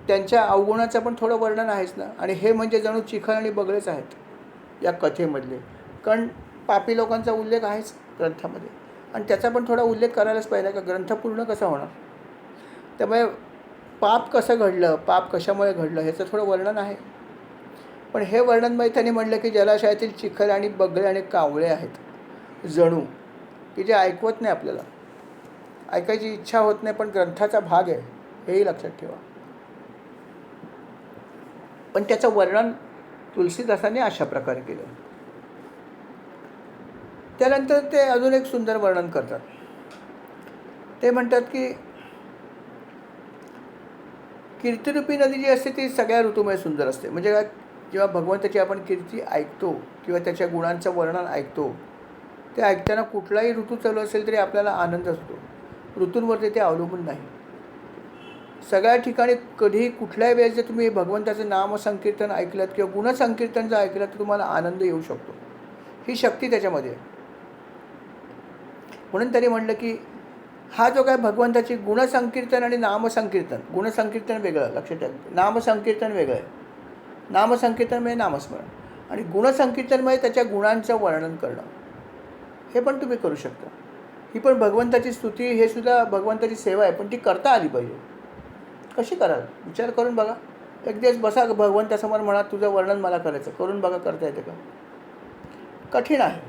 त्यांच्या अवगुणाचं पण थोडं वर्णन आहेच ना. आणि हे म्हणजे जणू चिखल आणि बगळेच आहेत या कथेमधले. कारण पापी लोकांचा उल्लेख आहेच ग्रंथामध्ये, आणि त्याचा पण थोडा उल्लेख करायलाच पाहिजे का ग्रंथ पूर्ण कसा होणार. त्यामुळे पाप कसं घडलं, पाप कशामुळे घडलं ह्याचं थोडं वर्णन आहे. पण हे वर्णनमध्ये त्यांनी म्हटलं की जलाशयातील चिखल आणि बगळे आणि कावळे आहेत जणू, की जे ऐकवत नाही, आपल्याला ऐकायची इच्छा होत नाही, पण ग्रंथाचा भाग आहे हेही लक्षात ठेवा. पण त्याचं वर्णन तुलसीदासांनी अशा प्रकारे केलं. त्यानंतर ते अजून एक सुंदर वर्णन करतात. ते म्हणतात की कीर्तिरूपी नदी जी असते ती सगळ्या ऋतूमध्ये सुंदर असते. म्हणजे काय, जेव्हा भगवंताची आपण कीर्ती ऐकतो किंवा त्याच्या गुणांचं वर्णन ऐकतो, ते ऐकताना कुठलाही ऋतू चालू असेल तरी आपल्याला आनंद असतो. ऋतूंवरती ते अवलंबून नाही. सगळ्या ठिकाणी कधीही कुठल्याही वेळेस जर तुम्ही भगवंताचं नामसंकीर्तन ऐकलं किंवा गुणसंकीर्तन जर ऐकलं तर तुम्हाला आनंद येऊ शकतो. ही शक्ती त्याच्यामध्ये आहे. म्हणून त्यांनी म्हटलं की हा जो काय भगवंताची गुणसंकीर्तन आणि नामसंकीर्तन, गुणसंकीर्तन वेगळं लक्षात ठेवा, नामसंकीर्तन वेगळं आहे. नामसंकीर्तन म्हणजे नामस्मरण, आणि गुणसंकीर्तन म्हणजे त्याच्या गुणांचं वर्णन करणं. हे पण तुम्ही करू शकता. ही पण भगवंताची स्तुती, हे सुद्धा भगवंताची सेवा आहे, पण ती करता आली पाहिजे. कशी कराल विचार करून बघा. एक दिवस बसा भगवंतासमोर, म्हणा तुझं वर्णन मला करायचं, करून बघा करता येते का. कठीण आहे.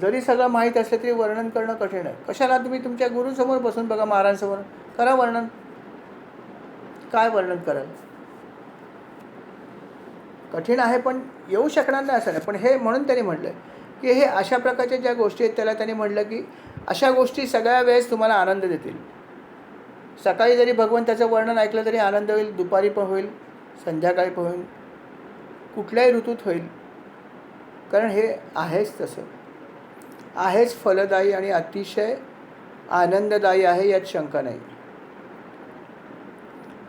जरी सगळं माहीत असलं तरी वर्णन करणं कठीण आहे. कशाला तुम्ही तुमच्या गुरुसमोर बसून बघा, महाराजांसमोर करा वर्णन. काय वर्णन कराल. कठीण आहे, पण येऊ शकणार नाही असं नाही. पण हे म्हणून त्यांनी म्हटलं की हे अशा प्रकारच्या ज्या गोष्टी आहेत त्याला त्यांनी म्हटलं की अशा गोष्टी सगळ्या वेळेस तुम्हाला आनंद देतील. सकाळी जरी भगवंताचं वर्णन ऐकलं तरी आनंद होईल, दुपारी पण होईल, संध्याकाळी पण होईल, कुठल्याही ऋतूत होईल. कारण हे आहेच तसं, आहेच फलदायी आणि अतिशय आनंददायी आहे, यात शंका नाही.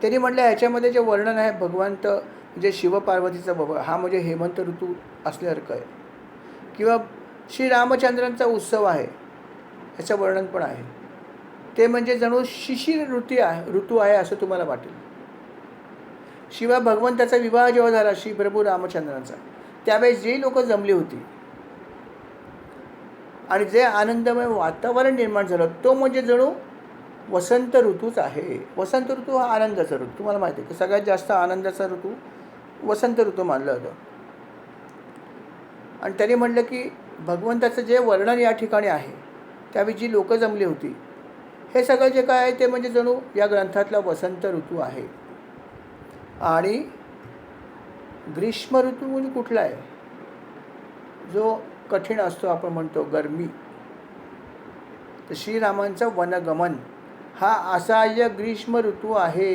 त्यांनी म्हटलं ह्याच्यामध्ये जे वर्णन आहे भगवंत म्हणजे शिवपार्वतीचा बाबा हा म्हणजे हेमंत ऋतू असल्यासारखं आहे, किंवा श्रीरामचंद्रांचा उत्सव आहे याचं वर्णन पण आहे. ते म्हणजे जणू शिशिर ऋतू आहे असं तुम्हाला वाटेल. शिवाय भगवंताचा विवाह जेव्हा झाला श्री प्रभू रामचंद्रांचा, त्यावेळेस जी लोक जमली होती आणि जे आनंदमय वातावरण निर्माण झालं तो म्हणजे जणू वसंत ऋतूच आहे. वसंत ऋतू हा आनंदाचा ऋतू. तुम्हाला माहिती आहे की सगळ्यात जास्त आनंदाचा ऋतू वसंत ऋतू मानलं होतं. आणि त्यांनी म्हटलं की भगवंताचं जे वर्णन या ठिकाणी आहे त्यावेळी जी लोकं जमली होती, हे सगळं जे काय आहे ते म्हणजे जणू या ग्रंथातला वसंत ऋतू आहे. आणि ग्रीष्म ऋतू म्हणजे कुठला आहे, जो कठीण असतो, आपण म्हणतो गरमी. तर श्रीरामांचं वनगमन हा असहाय्य ग्रीष्म ऋतू आहे.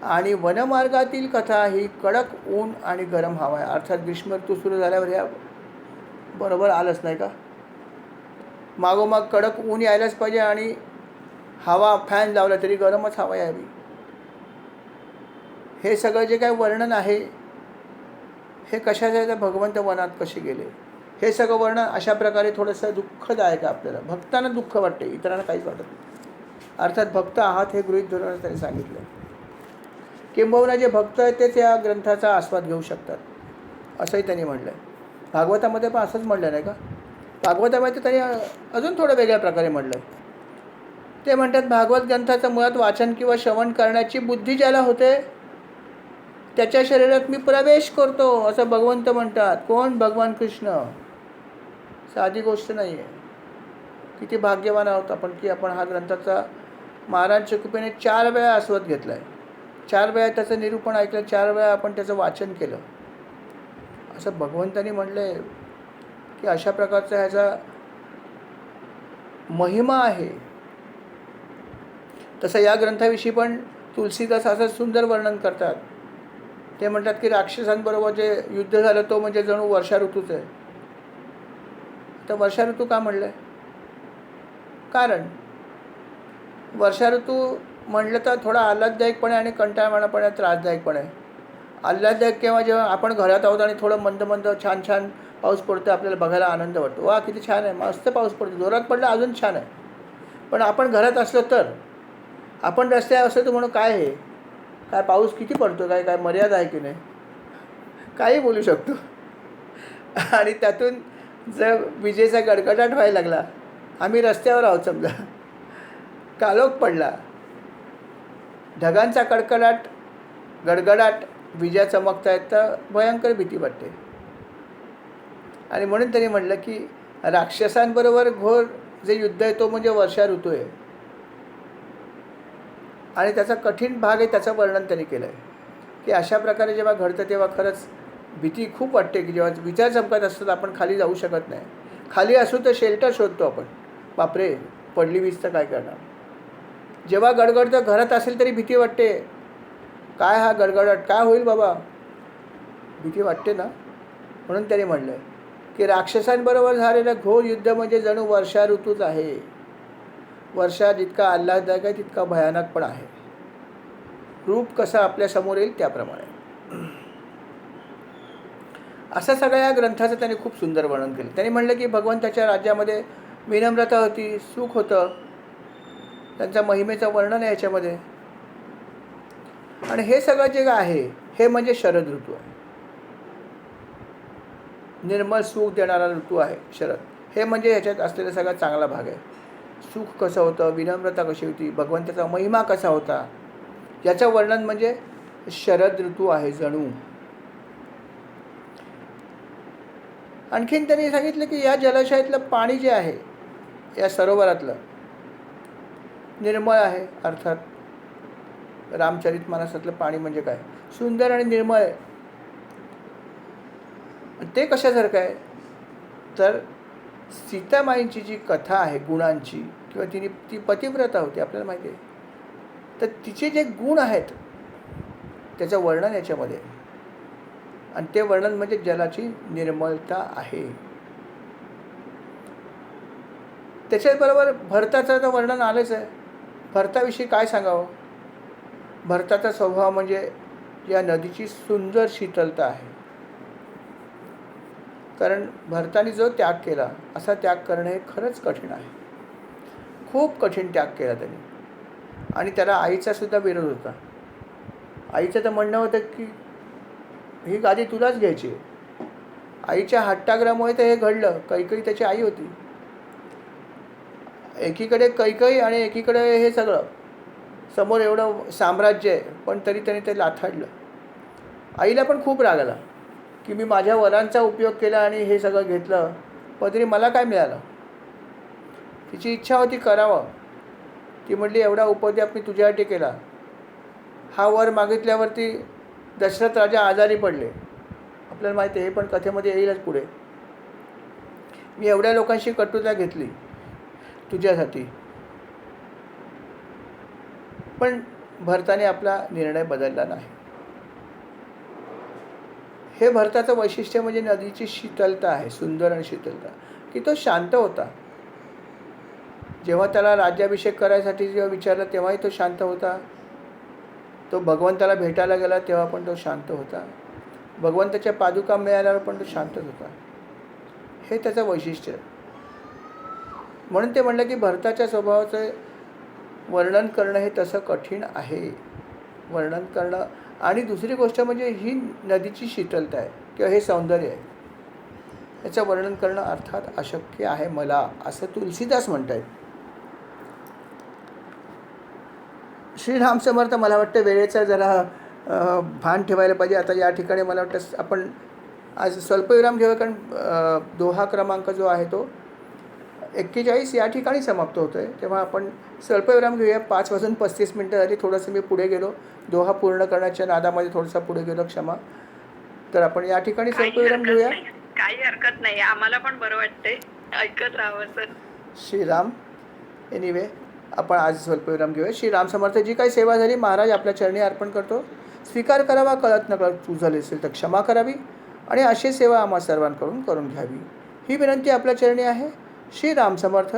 आणि वनमार्गातील कथा ही कडक ऊन आणि गरम हवा आहे. अर्थात ग्रीष्म ऋतू सुरू झाल्यावर ह्या बरोबर आलंच नाही का, मागोमाग कडक ऊन यायलाच पाहिजे आणि हवा फॅन लावला तरी गरमच हवा यावी. हे सगळं जे काय वर्णन आहे हे कशाचं आहे, तर भगवंत वनात कसे गेले हे सगळं वर्णन अशा प्रकारे थोडंसं दुःखदायक आहे. आपल्याला भक्तांना दुःख वाटते, इतरांना काहीच वाटत नाही. अर्थात भक्त आहात हे गृहीत धरून त्यांनी सांगितलं. किंबहुना जे भक्त आहेत तेच या ग्रंथाचा आस्वाद घेऊ शकतात असंही त्यांनी म्हटलं आहे. भागवतामध्ये पण असंच म्हटलं नाही का. भागवतामध्ये त्यांनी अजून थोडं वेगळ्या प्रकारे म्हटलं आहे. ते म्हणतात भागवत ग्रंथाचं मुळात वाचन किंवा श्रवण करण्याची बुद्धी ज्याला होते त्याच्या शरीरात मी प्रवेश करतो असं भगवंत म्हणतात. कोण? भगवान कृष्ण. साधी गोष्ट नाही आहे. किती भाग्यवान आहोत आपण की आपण हा ग्रंथाचा महाराजच्या कृपेने 4 वेळा आस्वाद घेतला आहे. 4 वेळा त्याचं निरूपण ऐकलं, 4 वेळा आपण त्याचं वाचन केलं. असं भगवंतानी म्हटलं की अशा प्रकारचा ह्याचा महिमा आहे. तसं या ग्रंथाविषयी पण तुलसीदास असं सुंदर वर्णन करतात. ते म्हणतात की राक्षसांबरोबर जे युद्ध झालं तो म्हणजे जणू वर्षा ऋतूच आहे. तर वर्षा ऋतू का म्हणलं आहे? कारण वर्षा ऋतू म्हटलं तर थोडा आल्हाददायकपणे आणि कंटाळवाणापणे त्रासदायकपणे आहे. आल्हाददायक केव्हा? जेव्हा आपण घरात आहोत आणि थोडं मंद मंद छान छान पाऊस पडतो, आपल्याला बघायला आनंद वाटतो. वा किती छान आहे, मस्त पाऊस पडतो, जोरात पडला अजून छान आहे. पण आपण घरात असलो तर, आपण रस्त्यावर असलो तर म्हणून काय आहे, काय पाऊस किती पडतो, काय काय मर्यादा आहे की नाही, काही बोलू शकतो. आणि त्यातून जर विजेचा गडगडाट व्हायला लागला, आम्ही रस्त्यावर आहोत समजा, काळोख पडला, ढगांचा कडकडाट, गडगडाट, विजा चमकतायत, तर भयंकर भीती वाटते. आणि म्हणून त्यांनी म्हटलं की राक्षसांबरोबर घोर जे युद्ध आहे तो म्हणजे वर्षा ऋतू आहे. आणि त्याचा कठीण भाग आहे, त्याचं वर्णन त्यांनी केलं आहे की अशा प्रकारे जेव्हा घडतं तेव्हा खरंच भीती खूप वाटते की जेव्हा विजा चमकत असतात आपण खाली जाऊ शकत नाही. खाली असू तर शेल्टर शोधतो आपण, बापरे पडली वीज तर काय करणार. जेव्हा गडगडतं घरात असेल तरी भीती वाटते. काय हा गडगडाट, काय होईल बाबा, भीती वाटते ना. म्हणून त्यांनी म्हणलं की राक्षसांबरोबर झालेलं घोर युद्ध म्हणजे जणू वर्षा ऋतूच आहे. वर्षा जितका आल्हाददायक आहे तितका भयानक पण आहे. रूप कसं आपल्यासमोर येईल त्याप्रमाणे. असं सगळ्या या ग्रंथाचं त्यांनी खूप सुंदर वर्णन केलं. त्यांनी म्हणलं की भगवंताच्या राज्यामध्ये विनम्रता होती, सुख होतं, त्यांच्या महिमेचं वर्णन आहे याच्यामध्ये. आणि हे सगळं जे आहे हे म्हणजे शरद ऋतू आहे. निर्मळ सुख देणारा ऋतू आहे शरद. हे म्हणजे ह्याच्यात असलेला सगळा चांगला भाग आहे. सुख कसं होतं, विनम्रता कशी होती, भगवंताचा महिमा कसा होता, याचं वर्णन म्हणजे शरद ऋतू आहे जणू. आणखीन त्यांनी सांगितलं की या जलाशयातलं पाणी जे आहे, या सरोवरातलं निर्मळ आहे. अर्थात रामचरितमानसातलं पाणी म्हणजे काय, सुंदर आणि निर्मळ आहे. ते कशासारखं आहे तर सीतामाईंची जी कथा आहे गुणांची, किंवा ती पतिव्रता होती आपल्याला माहिती आहे, तर तिचे जे गुण आहेत त्याचं वर्णन याच्यामध्ये. आणि ते वर्णन म्हणजे जलाची निर्मलता आहे. त्याच्याबरोबर भरताचं तर वर्णन आलंच आहे. भरताविषयी काय सांगावं. भरताचा स्वभाव म्हणजे या नदीची सुंदर शीतलता आहे. कारण भरताने जो त्याग केला, असा त्याग करणं हे खरंच कठीण आहे. खूप कठीण त्याग केला त्यांनी. आणि त्याला आईचा सुद्धा विरोध होता. आईचं तर म्हणणं होतं की ही गादी तुलाच घ्यायची आहे. आईच्या हट्टाग्रामुळे तर हे घडलं. कैकई त्याची आई होती. एकीकडे कैकई आणि एकीकडे हे सगळं समोर एवढं साम्राज्य आहे, पण तरी त्याने ते लाथाडलं. आईला पण खूप राग आला की मी माझ्या वरांचा उपयोग केला आणि हे सगळं घेतलं, पण तरी मला काय मिळालं. तिची इच्छा होती करावं. ती म्हटली एवढा उपद्व्याप मी तुझ्यासाठी केला. हा वर मागितल्यावरती दशरथ राजा आजारी पडले, आपल्याला माहिती आहे, हे पण कथेमध्ये येईलच पुढे. मी एवढ्या लोकांशी कटुता घेतली तुझ्यासाठी, पण भरताने आपला निर्णय बदलला नाही. हे भरताचं वैशिष्ट्य म्हणजे नदीची शीतलता आहे, सुंदर आणि शीतलता, की तो शांत होता. जेव्हा त्याला राज्याभिषेक करायसाठी जेव्हा विचारलं तेव्हाही तो शांत होता. तो भगवंताला भेटायला गेला तेव्हा पण तो शांत होता. भगवंताच्या पादुका मिळाल्यावर पण तो शांतच होता. हे त्याचं वैशिष्ट्य. म्हणून ते म्हणलं की भरताच्या स्वभावाचं वर्णन करणं हे तसं कठीण आहे. वर्णन करणं. आणि दुसरी गोष्ट म्हणजे ही नदीची शीतलता आहे किंवा हे सौंदर्य आहे, याचं वर्णन करणं अर्थात अशक्य आहे मला, असं तुलसीदास म्हणत आहेत. श्रीराम समर्थ. मला वाटतं वेळेचा जरा भान ठेवायला पाहिजे. आता या ठिकाणी मला वाटतं आपण आज स्वल्पविराम घेऊया, कारण दोहा क्रमांक जो आहे तो 41 या ठिकाणी समाप्त होतो आहे. तेव्हा आपण स्वल्पविराम घेऊया. 5:35 झाली. थोडंसं मी पुढे गेलो, दोहा पूर्ण करण्याच्या नादामध्ये थोडासा पुढे गेलो, क्षमा. तर आपण या ठिकाणी स्वल्पविराम घेऊया. काही हरकत नाही, आम्हाला पण बरं वाटतंय ऐकत राहावं सर. श्रीराम. एनिवे आपण आज स्वल्पविराम घेऊया. श्रीराम समर्थ. जी काही सेवा झाली महाराज आपल्या चरणी अर्पण करतो. स्वीकार करावा, कळत नकळत चूक झाली असेल तर क्षमा करावी आणि अशी सेवा आम्हा सर्वांकडून करून घ्यावी ही विनंती आपल्या चरणी आहे. श्रीराम समर्थ.